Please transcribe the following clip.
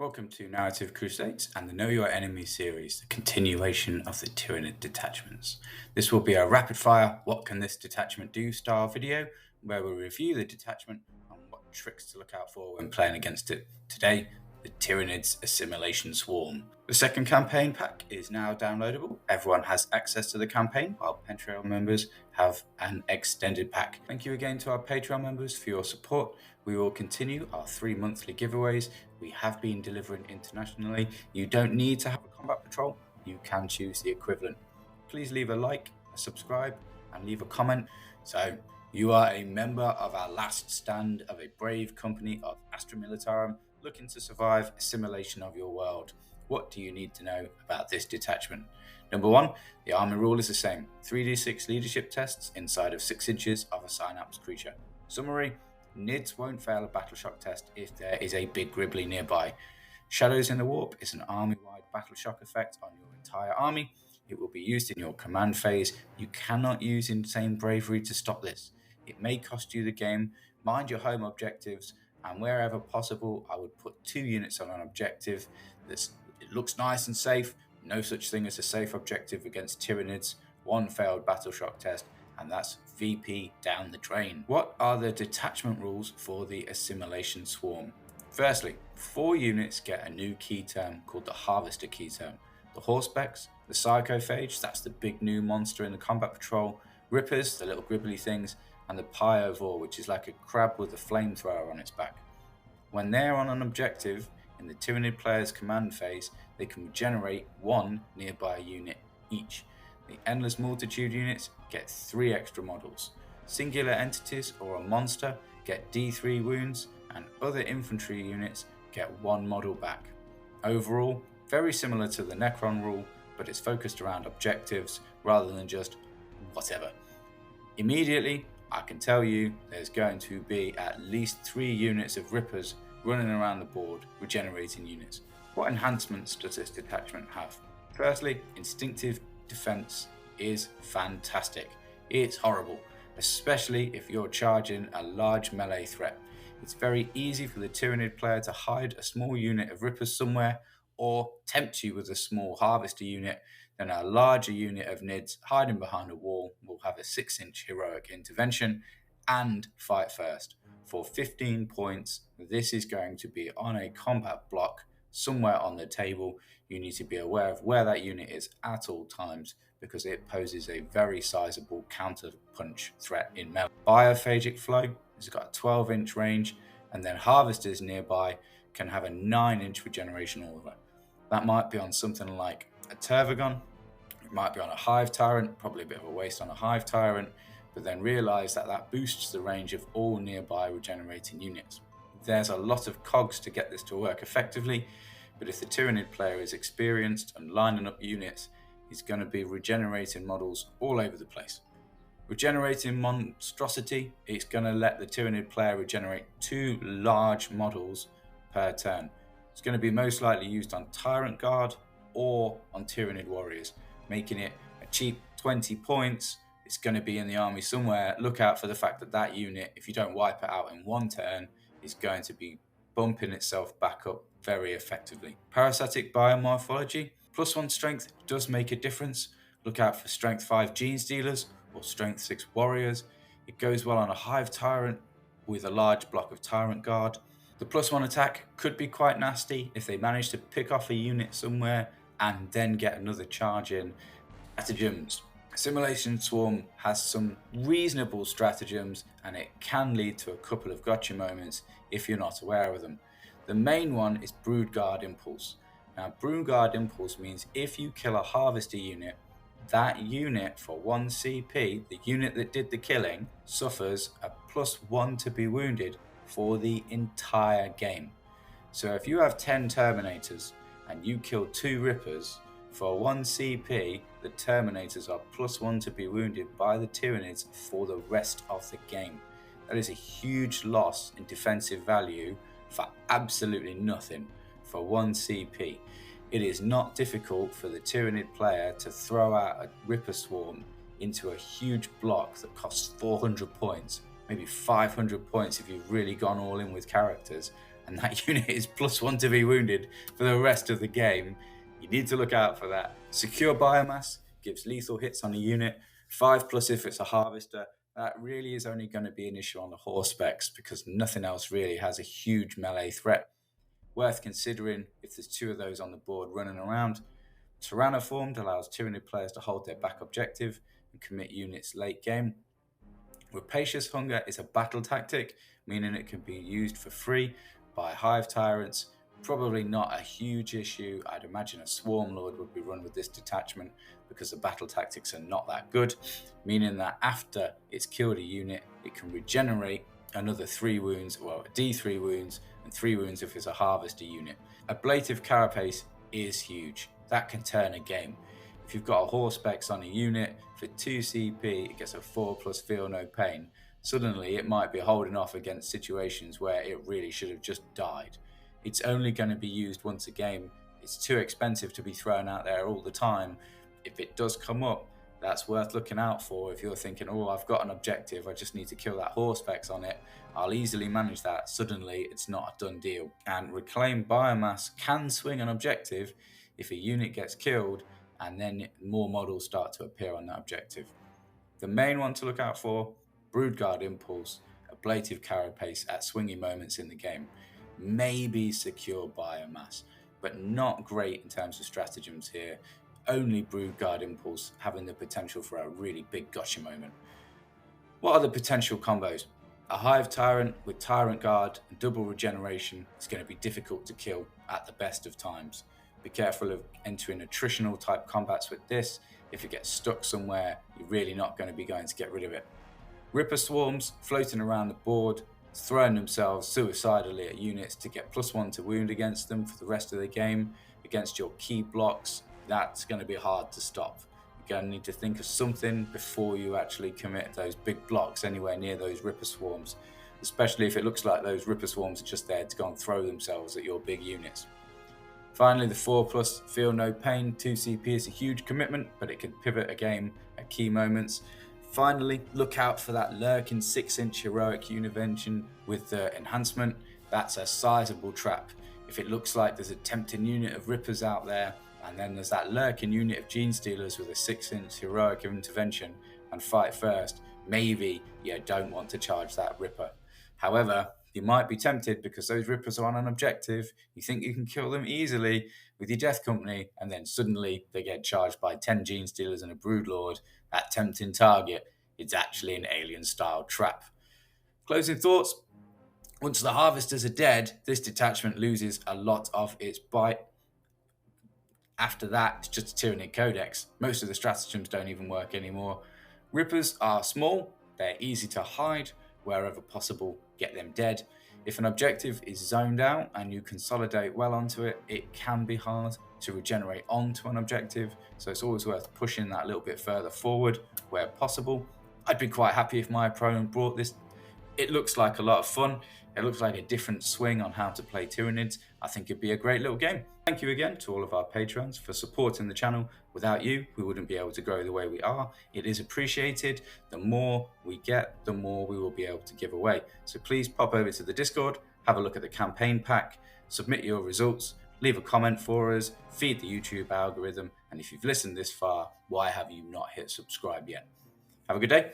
Welcome to Narrative Crusades and the Know Your Enemy series, the continuation of the Tyranid detachments. This will be a rapid fire, what can this detachment do style video, where we'll review the detachment and what tricks to look out for when playing against it. Today, the Tyranids Assimilation Swarm. The second campaign pack is now downloadable. Everyone has access to the campaign, while Patreon members have an extended pack. Thank you again to our Patreon members for your support. We will continue our 3 monthly giveaways. We have been delivering internationally. You don't need to have a combat patrol. You can choose the equivalent. Please leave a like, a subscribe, and leave a comment. So you are a member of our last stand of a brave company of Astra Militarum looking to survive assimilation of your world. What do you need to know about this detachment? Number 1, the army rule is the same. 3d6 leadership tests inside of 6 inches of a synapse creature. Summary: Nids won't fail a battle shock test if there is a big gribbly nearby. Shadows in the Warp is an army-wide battle shock effect on your entire army. It will be used in your command phase. You cannot use insane bravery to stop this. It may cost you the game. Mind your home objectives, and wherever possible, I would put 2 units on an objective it looks nice and safe. No such thing as a safe objective against Tyranids. 1 failed battle shock test, and that's VP down the drain. What are the detachment rules for the Assimilation Swarm? Firstly, 4 units get a new key term called the Harvester key term. The Horsebecks, the Psychophage, that's the big new monster in the combat patrol, Rippers, the little gribbly things, and the Pyovore, which is like a crab with a flamethrower on its back. When they're on an objective in the Tyranid player's command phase, they can regenerate 1 nearby unit each. The Endless Multitude units get 3 extra models. Singular entities or a monster get D3 wounds, and other infantry units get 1 model back. Overall, very similar to the Necron rule, but it's focused around objectives rather than just whatever. Immediately, I can tell you there's going to be at least 3 units of Rippers running around the board regenerating units. What enhancements does this detachment have? Firstly, instinctive defense is fantastic. It's horrible, especially if you're charging a large melee threat. It's very easy for the Tyranid player to hide a small unit of Rippers somewhere or tempt you with a small Harvester unit. Then a larger unit of Nids hiding behind a wall will have a 6-inch heroic intervention and fight first. For 15 points, this is going to be on a combat block somewhere on the table. You need to be aware of where that unit is at all times because it poses a very sizable counter-punch threat in melee. Biophagic Flow has got a 12-inch range, and then Harvesters nearby can have a 9-inch regeneration order. That might be on something like a Tervagon, it might be on a Hive Tyrant, probably a bit of a waste on a Hive Tyrant, but then realize that boosts the range of all nearby regenerating units. There's a lot of cogs to get this to work effectively, but if the Tyranid player is experienced and lining up units, he's going to be regenerating models all over the place. Regenerating Monstrosity, it's going to let the Tyranid player regenerate 2 large models per turn. It's going to be most likely used on Tyrant Guard or on Tyranid Warriors, making it a cheap 20 points. It's going to be in the army somewhere. Look out for the fact that unit, if you don't wipe it out in 1 turn, is going to be bumping itself back up very effectively. Parasitic Biomorphology, +1 strength does make a difference. Look out for strength 5 Gene Stealers or strength 6 Warriors. It goes well on a Hive Tyrant with a large block of Tyrant Guard. The +1 attack could be quite nasty if they manage to pick off a unit somewhere and then get another charge in. Stratagems. Assimilation Swarm has some reasonable stratagems, and it can lead to a couple of gotcha moments if you're not aware of them. The main one is Broodguard Impulse. Now, Broodguard Impulse means if you kill a Harvester unit, that unit for 1 CP, the unit that did the killing, suffers a +1 to be wounded for the entire game. So if you have 10 Terminators and you kill 2 Rippers, for 1 CP, the Terminators are +1 to be wounded by the Tyranids for the rest of the game. That is a huge loss in defensive value for absolutely nothing for 1 CP. It is not difficult for the Tyranid player to throw out a Ripper Swarm into a huge block that costs 400 points, maybe 500 points if you've really gone all in with characters, and that unit is +1 to be wounded for the rest of the game, you need to look out for that. Secure biomass gives lethal hits on a unit, 5+ if it's a harvester. That really is only going to be an issue on the horse specs because nothing else really has a huge melee threat. Worth considering if there's 2 of those on the board running around. Tyrannoformed allows Tyranid players to hold their back objective and commit units late game. Rapacious Hunger is a battle tactic, meaning it can be used for free by Hive Tyrants. Probably not a huge issue. I'd imagine a Swarm Lord would be run with this detachment because the battle tactics are not that good, meaning that after it's killed a unit, it can regenerate another 3 wounds, well, D3 wounds, and 3 wounds if it's a harvester unit. Ablative Carapace is huge. That can turn a game. If you've got a horse specs on a unit, for 2 CP, it gets a 4+ feel no pain. Suddenly, it might be holding off against situations where it really should have just died. It's only going to be used once a game. It's too expensive to be thrown out there all the time. If it does come up, that's worth looking out for. If you're thinking, oh, I've got an objective, I just need to kill that horse specs on it, I'll easily manage that. Suddenly, it's not a done deal. And Reclaim Biomass can swing an objective if a unit gets killed and then more models start to appear on that objective. The main one to look out for, Broodguard Impulse, Ablative Carapace at swingy moments in the game. Maybe Secure Biomass, but not great in terms of stratagems here. Only Broodguard Impulse having the potential for a really big gotcha moment. What are the potential combos? A Hive Tyrant with Tyrant Guard and double regeneration is going to be difficult to kill at the best of times. Be careful of entering attritional type combats with this. If it gets stuck somewhere, you're really not going to be going to get rid of it. Ripper Swarms floating around the board, throwing themselves suicidally at units to get +1 to wound against them for the rest of the game against your key blocks. That's going to be hard to stop. You're going to need to think of something before you actually commit those big blocks anywhere near those Ripper Swarms, especially if it looks like those Ripper Swarms are just there to go and throw themselves at your big units. Finally, the 4+ Feel No Pain 2 CP is a huge commitment, but it can pivot a game at key moments. Finally, look out for that lurking 6-inch heroic Univention with the enhancement. That's a sizable trap. If it looks like there's a tempting unit of Rippers out there, and then there's that lurking unit of Gene Stealers with a 6-inch heroic intervention and fight first, maybe you don't want to charge that Ripper. However, you might be tempted because those Rippers are on an objective. You think you can kill them easily with your Death Company, and then suddenly they get charged by 10 Gene Stealers and a Broodlord. That tempting target is actually an alien-style trap. Closing thoughts. Once the Harvesters are dead, this detachment loses a lot of its bite. After that, it's just a Tyranid Codex. Most of the stratagems don't even work anymore. Rippers are small, they're easy to hide. Wherever possible, get them dead. If an objective is zoned out and you consolidate well onto it, it can be hard to regenerate onto an objective, so it's always worth pushing that a little bit further forward where possible. I'd be quite happy if my opponent brought this. It looks like a lot of fun. It looks like a different swing on how to play Tyranids. I think it'd be a great little game. Thank you again to all of our patrons for supporting the channel. Without you, we wouldn't be able to grow the way we are. It is appreciated. The more we get, the more we will be able to give away. So please pop over to the Discord, have a look at the campaign pack, submit your results, leave a comment for us, feed the YouTube algorithm, and if you've listened this far, why have you not hit subscribe yet? Have a good day.